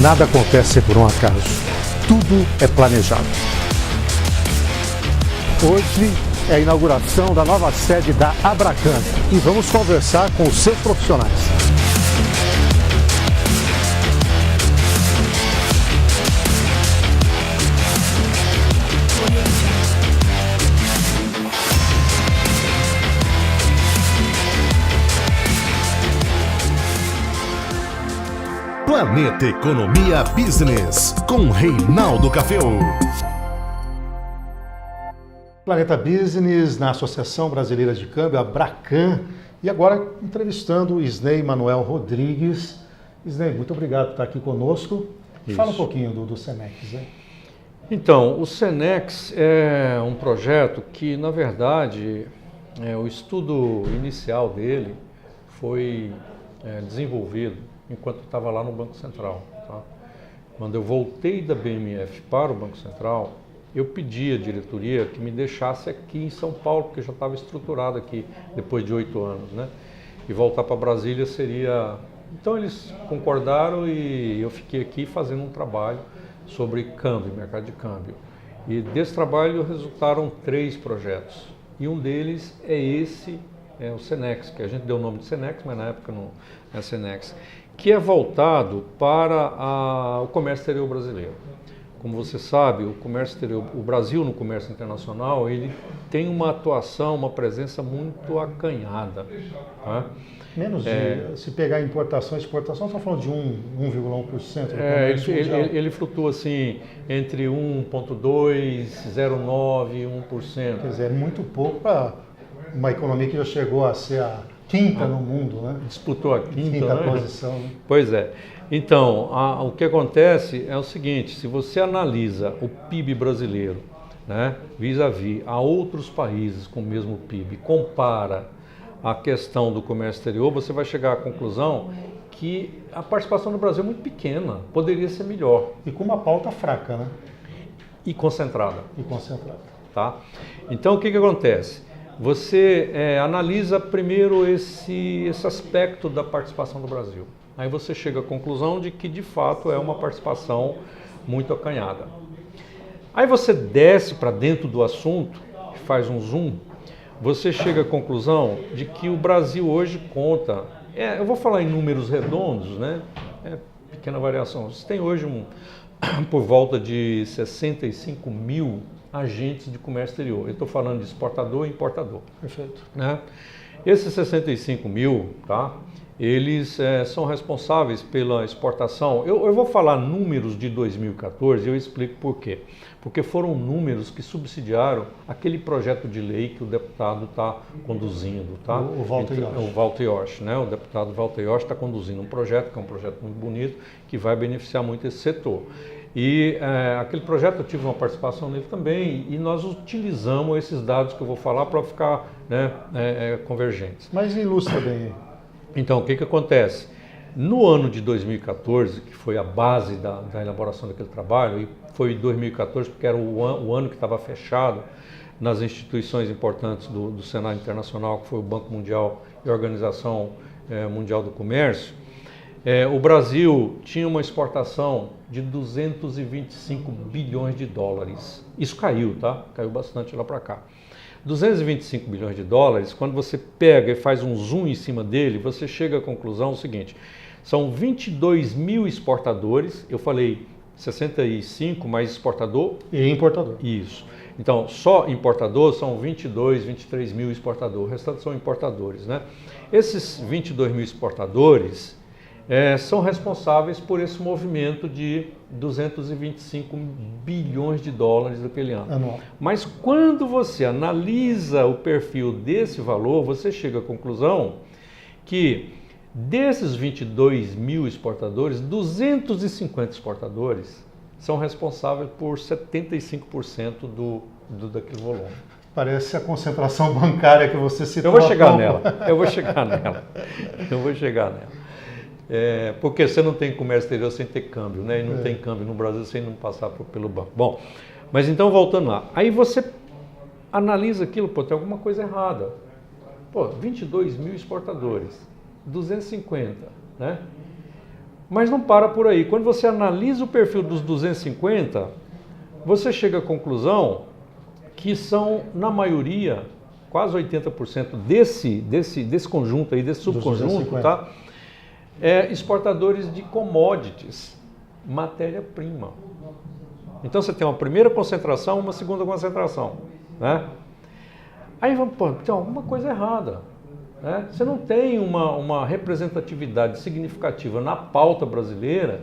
Nada acontece por um acaso. Tudo é planejado. Hoje é a inauguração da nova sede da Abracan e vamos conversar com os seus profissionais. Planeta Economia Business, com Reinaldo Cafeú. Planeta Business, na Associação Brasileira de Câmbio, a Abracan, e agora entrevistando o Isnei Manuel Rodrigues. Isnei, muito obrigado por estar aqui conosco. Isso. Fala um pouquinho do Senex, né? Então, o Senex é um projeto que, na verdade, o estudo inicial dele foi desenvolvido enquanto eu estava lá no Banco Central. Tá? Quando eu voltei da BMF para o Banco Central, eu pedi à diretoria que me deixasse aqui em São Paulo, porque já estava estruturado aqui depois de 8 anos, né? E voltar para Brasília seria... Então eles concordaram e eu fiquei aqui fazendo um trabalho sobre câmbio, mercado de câmbio. E desse trabalho resultaram 3 projetos. E um deles é esse, o Senex, que a gente deu o nome de Senex, mas na época não é Senex, que é voltado para o comércio exterior brasileiro. Como você sabe, o comércio exterior, o Brasil no comércio internacional, ele tem uma atuação, uma presença muito acanhada. Tá? Menos de, se pegar importação e exportação, estão falando de 1,1% do comércio mundial. Ele flutua assim entre 1,2%, 0,9%, 1%. Quer dizer, é muito pouco para uma economia que já chegou a ser a quinta no mundo, né? Disputou a quinta, né? Posição. Né? Pois é. Então, o que acontece é o seguinte, se você analisa o PIB brasileiro, né, vis-à-vis a outros países com o mesmo PIB, compara a questão do comércio exterior, você vai chegar à conclusão que a participação do Brasil é muito pequena, poderia ser melhor. E com uma pauta fraca, né? E concentrada. Tá? Então, o que acontece? Você analisa primeiro esse aspecto da participação do Brasil. Aí você chega à conclusão de que, de fato, é uma participação muito acanhada. Aí você desce para dentro do assunto, faz um zoom, você chega à conclusão de que o Brasil hoje conta, eu vou falar em números redondos, né? Pequena variação. Você tem hoje por volta de 65 mil agentes de comércio exterior. Eu estou falando de exportador e importador. Perfeito. Né? Esses 65 mil, tá? Eles são responsáveis pela exportação. Eu vou falar números de 2014 e eu explico por quê. Porque foram números que subsidiaram aquele projeto de lei que o deputado está conduzindo. Tá? O Walter Yorsch. O Walter Yorsch, né? O deputado Walter Yorsch está conduzindo um projeto, que é um projeto muito bonito, que vai beneficiar muito esse setor. E aquele projeto eu tive uma participação nele também e nós utilizamos esses dados que eu vou falar para ficar convergentes. Mas ilustra bem. Então, o que acontece? No ano de 2014, que foi a base da elaboração daquele trabalho, e foi 2014 porque era o ano que estava fechado nas instituições importantes do cenário internacional, que foi o Banco Mundial e a Organização Mundial do Comércio, o Brasil tinha uma exportação de 225 bilhões de dólares. Isso caiu, tá? Caiu bastante lá para cá. 225 bilhões de dólares, quando você pega e faz um zoom em cima dele, você chega à conclusão seguinte, são 22 mil exportadores, eu falei 65 mais exportador. E importador. Isso. Então, só importador são 22, 23 mil exportadores, o restante são importadores, né? Esses 22 mil exportadores são responsáveis por esse movimento de 225 bilhões de dólares daquele ano. Anual. Mas quando você analisa o perfil desse valor, você chega à conclusão que desses 22 mil exportadores, 250 exportadores são responsáveis por 75% daquele volume. Parece a concentração bancária que você citou. Eu vou chegar nela. Porque você não tem comércio exterior sem ter câmbio, né? E não tem câmbio no Brasil sem não passar pelo banco. Bom, mas então voltando lá. Aí você analisa aquilo, tem alguma coisa errada. 22 mil exportadores, 250, né? Mas não para por aí. Quando você analisa o perfil dos 250, você chega à conclusão que são, na maioria, quase 80% desse conjunto aí, desse subconjunto, tá? Exportadores de commodities, matéria-prima. Então você tem uma primeira concentração, uma segunda concentração, né? Aí vamos, pô, tem alguma coisa errada, né? Você não tem uma representatividade significativa na pauta brasileira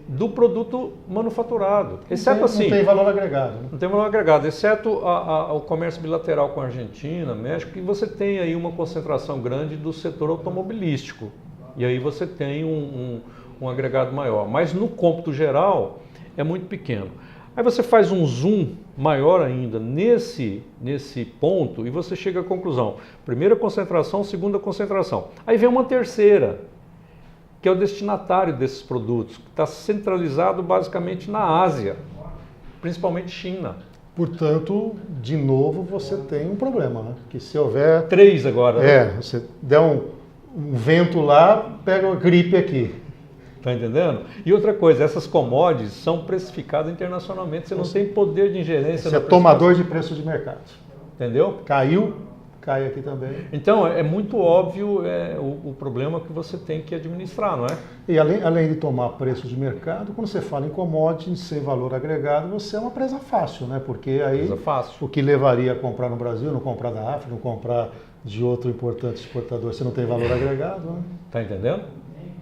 do produto manufaturado, exceto assim... Não tem valor agregado. Né? Não tem valor agregado, exceto o comércio bilateral com a Argentina, México, que você tem aí uma concentração grande do setor automobilístico. E aí você tem um agregado maior. Mas no cômputo geral é muito pequeno. Aí você faz um zoom maior ainda nesse ponto e você chega à conclusão. Primeira concentração, segunda concentração. Aí vem uma terceira, que é o destinatário desses produtos, que está centralizado basicamente na Ásia, principalmente China. Portanto, de novo, você tem um problema, né? Que se houver... 3 agora. Né? Você der um vento lá, pega a gripe aqui. Está entendendo? E outra coisa, essas commodities são precificadas internacionalmente, você não tem poder de ingerência. Você é tomador de preço de mercado. Entendeu? Caiu, cai aqui também. Então, é muito óbvio o problema que você tem que administrar, não é? E além de tomar preço de mercado, quando você fala em commodities sem valor agregado, você é uma presa fácil, né? Porque aí o que levaria a comprar no Brasil, não comprar da África, não comprar de outro importante exportador, você não tem valor agregado, né? Tá entendendo?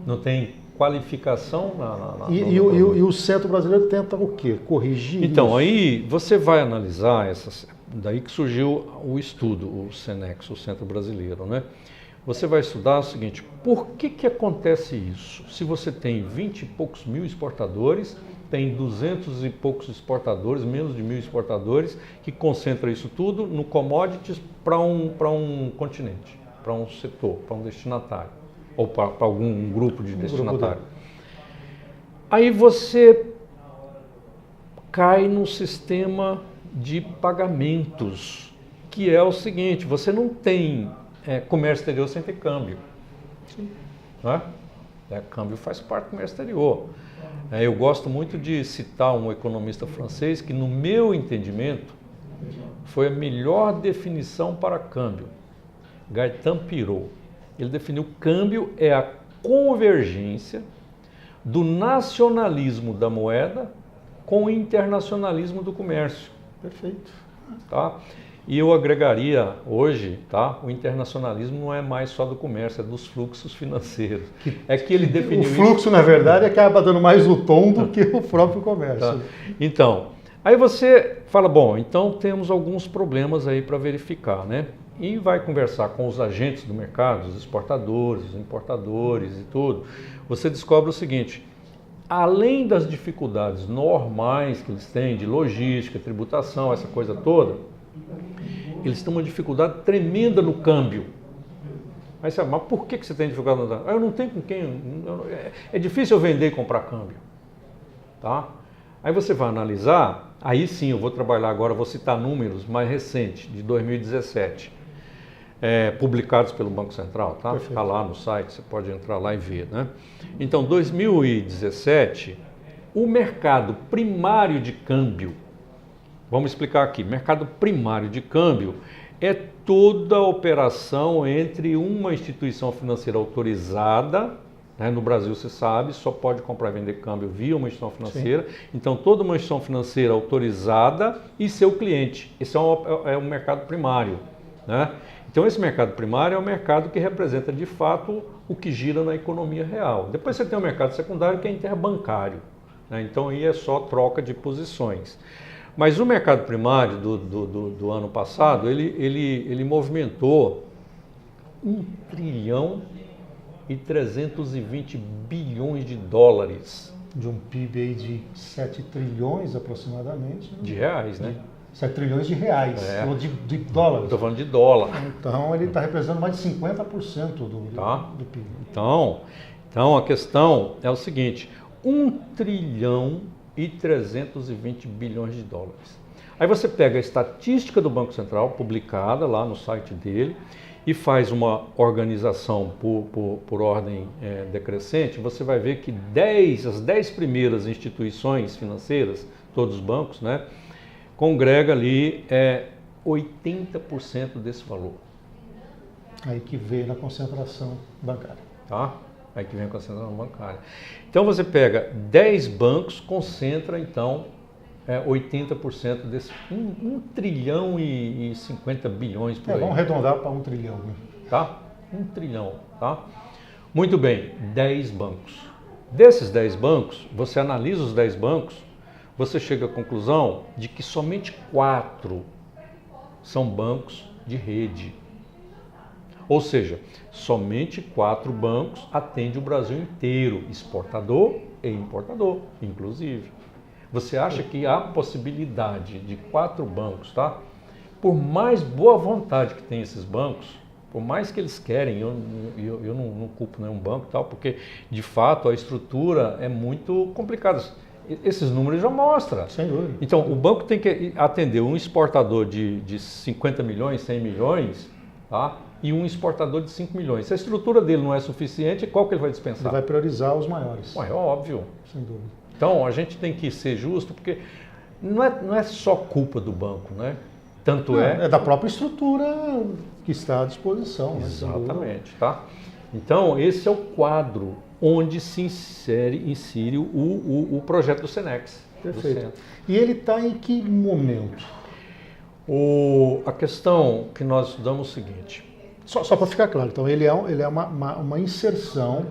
Não tem qualificação e o centro brasileiro tenta o quê? Corrigir Então, isso? aí você vai analisar essas... Daí que surgiu o estudo, o SENEX, o Centro Brasileiro, né? Você vai estudar o seguinte, por que acontece isso? Se você tem 20 e poucos mil exportadores, tem 200 e poucos exportadores, menos de 1.000 exportadores, que concentra isso tudo no commodities para um continente, para um setor, para um destinatário, ou para algum grupo de destinatário. Aí você cai no sistema de pagamentos, que é o seguinte, você não tem comércio exterior sem ter câmbio. Sim. Não é? Câmbio faz parte do comércio exterior. Eu gosto muito de citar um economista francês que, no meu entendimento, foi a melhor definição para câmbio, Gaëtan Pirot. Ele definiu câmbio é a convergência do nacionalismo da moeda com o internacionalismo do comércio. Perfeito. Tá? E eu agregaria hoje, tá? O internacionalismo não é mais só do comércio, é dos fluxos financeiros. É que ele definiu o fluxo, isso... na verdade, acaba dando mais o tom do que o próprio comércio. Tá. Então, aí você fala, bom, então temos alguns problemas aí para verificar, né? E vai conversar com os agentes do mercado, os exportadores, os importadores e tudo. Você descobre o seguinte, além das dificuldades normais que eles têm de logística, tributação, essa coisa toda, eles têm uma dificuldade tremenda no câmbio. Aí você fala, mas por que você tem dificuldade no câmbio? Eu não tenho com quem... É difícil eu vender e comprar câmbio. Tá? Aí você vai analisar, aí sim eu vou trabalhar agora, vou citar números mais recentes, de 2017, publicados pelo Banco Central, tá? Está lá no site, você pode entrar lá e ver, né? Então, 2017, o mercado primário de câmbio, vamos explicar aqui, mercado primário de câmbio é toda a operação entre uma instituição financeira autorizada, né? No Brasil, você sabe, só pode comprar e vender câmbio via uma instituição financeira, sim. Então toda uma instituição financeira autorizada e seu cliente, esse é um mercado primário, né? Então esse mercado primário é o mercado que representa de fato o que gira na economia real. Depois você tem o mercado secundário que é interbancário, né? Então aí é só troca de posições. Mas o mercado primário do ano passado, ele movimentou 1 trilhão e 320 bilhões de dólares. De um PIB aí de 7 trilhões aproximadamente. Né? De reais, né? 7 trilhões de reais, ou de dólares. Estou falando de dólar. Então ele está representando mais de 50% do PIB. Então a questão é o seguinte, 1 trilhão e 320 bilhões de dólares. Aí você pega a estatística do Banco Central, publicada lá no site dele, e faz uma organização por ordem decrescente, você vai ver que as 10 primeiras instituições financeiras, todos os bancos, né, congrega ali 80% desse valor. Aí que vem na concentração bancária. Tá? Aí que vem a concentração bancária. Então você pega 10 bancos, concentra então 80% desse 1 trilhão e 50 bilhões por aí. Vamos arredondar para 1 trilhão. Né? Tá? 1 trilhão. Tá? Muito bem, 10 bancos. Desses 10 bancos, você analisa os 10 bancos, você chega à conclusão de que somente 4 são bancos de rede. Ou seja, somente 4 bancos atendem o Brasil inteiro, exportador e importador, inclusive. Você acha que há possibilidade de 4 bancos, tá? Por mais boa vontade que tem esses bancos, por mais que eles querem, eu não culpo nenhum banco, tal, porque de fato a estrutura é muito complicada. Esses números já mostram. Sem dúvida. Então, o banco tem que atender um exportador de 50 milhões, 100 milhões, tá? E um exportador de 5 milhões. Se a estrutura dele não é suficiente, qual que ele vai dispensar? Ele vai priorizar os maiores. É óbvio. Sem dúvida. Então, a gente tem que ser justo, porque não é só culpa do banco, né? Tanto é da própria estrutura que está à disposição. Exatamente, tá? Então, esse é o quadro onde se insere o projeto do Senex. Perfeito. E ele está em que momento? A questão que nós estudamos é o seguinte. Só para ficar claro, então ele é uma inserção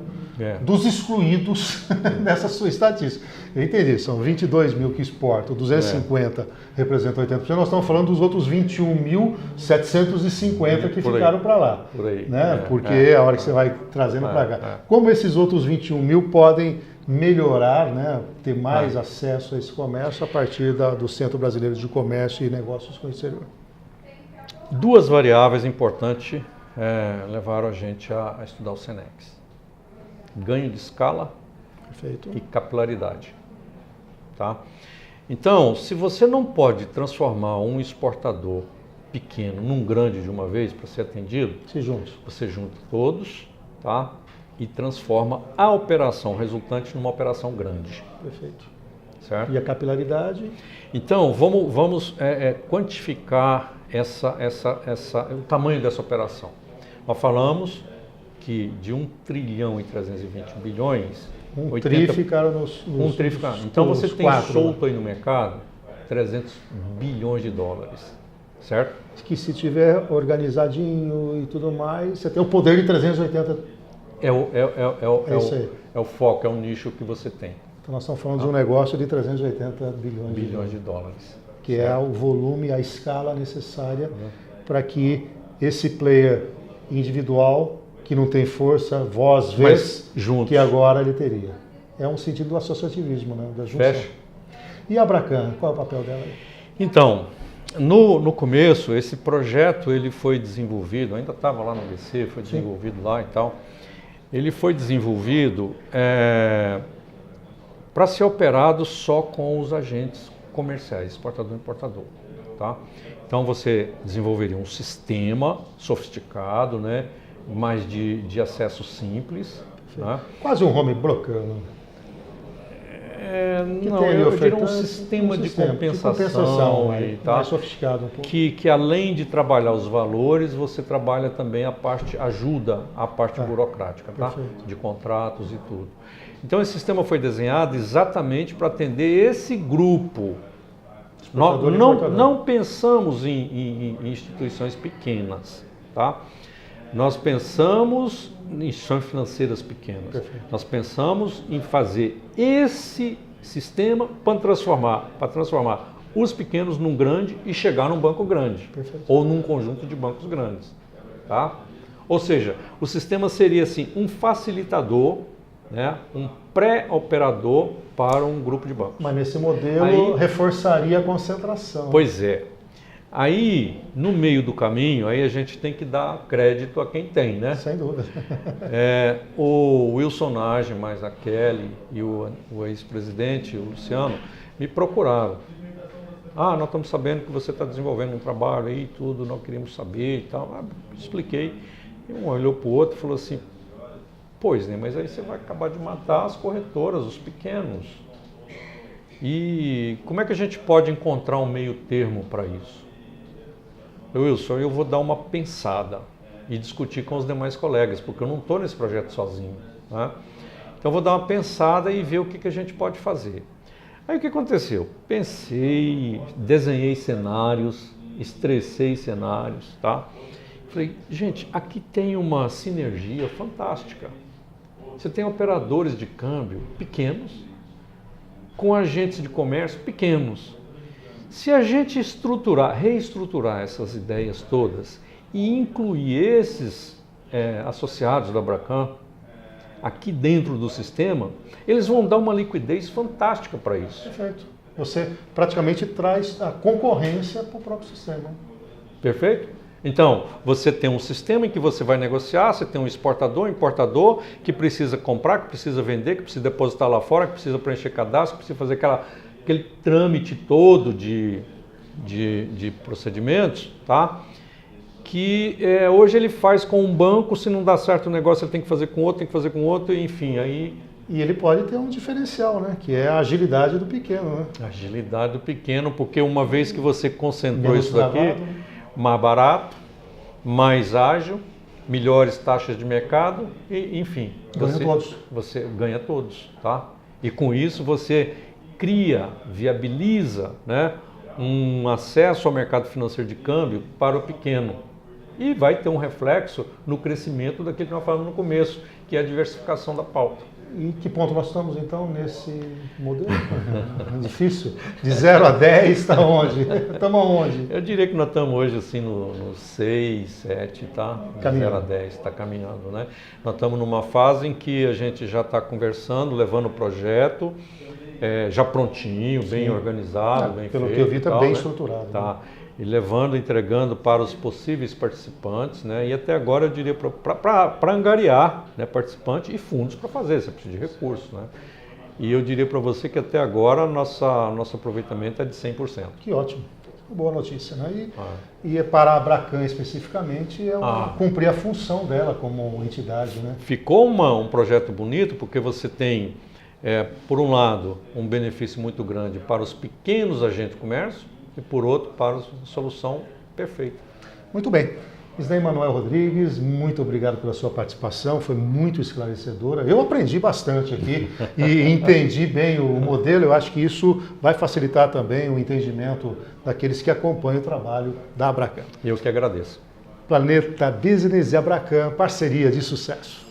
dos excluídos nessa sua estatística. Eu entendi, são 22 mil que exportam, 250 representam 80%, nós estamos falando dos outros 21.750 que ficaram para lá. Por aí. Né? Porque a hora que você vai trazendo para cá. Como esses outros 21 mil podem melhorar, né? Ter mais acesso a esse comércio a partir do Centro Brasileiro de Comércio e Negócios com o Exterior? 2 variáveis importantes levaram a gente a estudar o Senex. Ganho de escala. Perfeito. E capilaridade. Tá? Então, se você não pode transformar um exportador pequeno num grande de uma vez para ser atendido, você junta todos, tá? E transforma a operação resultante numa operação grande. Perfeito. Certo? E a capilaridade? Então, vamos quantificar o tamanho dessa operação. Nós falamos que de 1 trilhão e 320 bilhões... Um tri ficaram nos Então você tem 4, solto aí no mercado 300 bilhões de dólares, certo? Que se tiver organizadinho e tudo mais, você tem o poder de 380. É o foco, é o nicho que você tem. Então nós estamos falando de um negócio de 380 bilhões de dólares. Que certo. É o volume, a escala necessária para que esse player individual, que não tem força, voz, vez, que agora ele teria. É um sentido do associativismo, né? Da junção. Fecha. E a Abracan, qual é o papel dela aí? Então, no começo, esse projeto ele foi desenvolvido, ainda estava lá no ABC, foi desenvolvido lá e tal. Ele foi desenvolvido para ser operado só com os agentes comerciais, exportador e importador. Tá? Então você desenvolveria um sistema sofisticado, né? Mais de acesso simples. Né? Quase um home broker, né? Não, eu diria um sistema de compensação aí, tá? Mais sofisticado um pouco. Que além de trabalhar os valores, você trabalha também ajuda a parte burocrática, tá? De contratos e tudo. Então esse sistema foi desenhado exatamente para atender esse grupo. Nós não pensamos em instituições pequenas, tá? Nós pensamos em instituições financeiras pequenas. Perfeito. Nós pensamos em fazer esse sistema para transformar os pequenos num grande e chegar num banco grande. Perfeito. Ou num conjunto de bancos grandes. Tá? Ou seja, o sistema seria assim, um facilitador, né, um pré-operador para um grupo de bancos. Mas nesse modelo reforçaria a concentração. Pois é. Aí, no meio do caminho, aí a gente tem que dar crédito a quem tem, né? Sem dúvida. O Wilson Nage, mais a Kelly e o ex-presidente, o Luciano, me procuraram. nós estamos sabendo que você está desenvolvendo um trabalho aí e tudo, nós queríamos saber e tal. Expliquei. E um olhou para o outro e falou assim, pois, né, mas aí você vai acabar de matar as corretoras, os pequenos. E como é que a gente pode encontrar um meio termo para isso? Wilson, eu vou dar uma pensada e discutir com os demais colegas, porque eu não estou nesse projeto sozinho. Né? Então eu vou dar uma pensada e ver o que a gente pode fazer. Aí o que aconteceu? Pensei, desenhei cenários, estressei cenários, tá? Falei, gente, aqui tem uma sinergia fantástica. Você tem operadores de câmbio pequenos, com agentes de comércio pequenos. Se a gente reestruturar essas ideias todas e incluir esses associados da Abracan aqui dentro do sistema, eles vão dar uma liquidez fantástica para isso. Perfeito. Você praticamente traz a concorrência para o próprio sistema. Perfeito? Então, você tem um sistema em que você vai negociar, você tem um exportador, importador, que precisa comprar, que precisa vender, que precisa depositar lá fora, que precisa preencher cadastro, que precisa fazer aquele trâmite todo de procedimentos, tá? Que hoje ele faz com um banco, se não dá certo o negócio ele tem que fazer com outro, enfim, aí... E ele pode ter um diferencial, né? Que é a agilidade do pequeno, né? Agilidade do pequeno, porque uma vez que você concentrou isso daqui, mais barato, mais ágil, melhores taxas de mercado, e enfim, você ganha todos, tá? E com isso você viabiliza, né, um acesso ao mercado financeiro de câmbio para o pequeno. E vai ter um reflexo no crescimento daquilo que nós falamos no começo, que é a diversificação da pauta. E que ponto nós estamos então nesse modelo? Difícil. De 0 a 10 está onde? Estamos aonde? Eu diria que nós estamos hoje assim no 6, 7, tá? De 0 a 10 está caminhando, né? Nós estamos numa fase em que a gente já está conversando, levando o projeto, já prontinho, bem organizado, bem pelo feito. Pelo que eu vi, está bem estruturado. Tá. Né? E entregando para os possíveis participantes, né? E até agora eu diria para angariar, né, participantes e fundos para fazer, você precisa de recursos, né? E eu diria para você que até agora nosso aproveitamento é de 100%. Que ótimo, boa notícia, né? E para a Abracan especificamente cumprir a função dela como entidade, né? Ficou um projeto bonito porque você tem, por um lado, um benefício muito grande para os pequenos agentes de comércio, e por outro, para a solução perfeita. Muito bem. Isnei Manuel Rodrigues, muito obrigado pela sua participação, foi muito esclarecedora. Eu aprendi bastante aqui e entendi bem o modelo. Eu acho que isso vai facilitar também o entendimento daqueles que acompanham o trabalho da Abracan. Eu que agradeço. Planeta Business e Abracan, parceria de sucesso.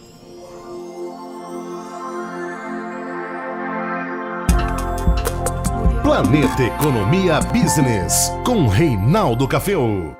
Planeta Economia Business, com Reinaldo Caféu.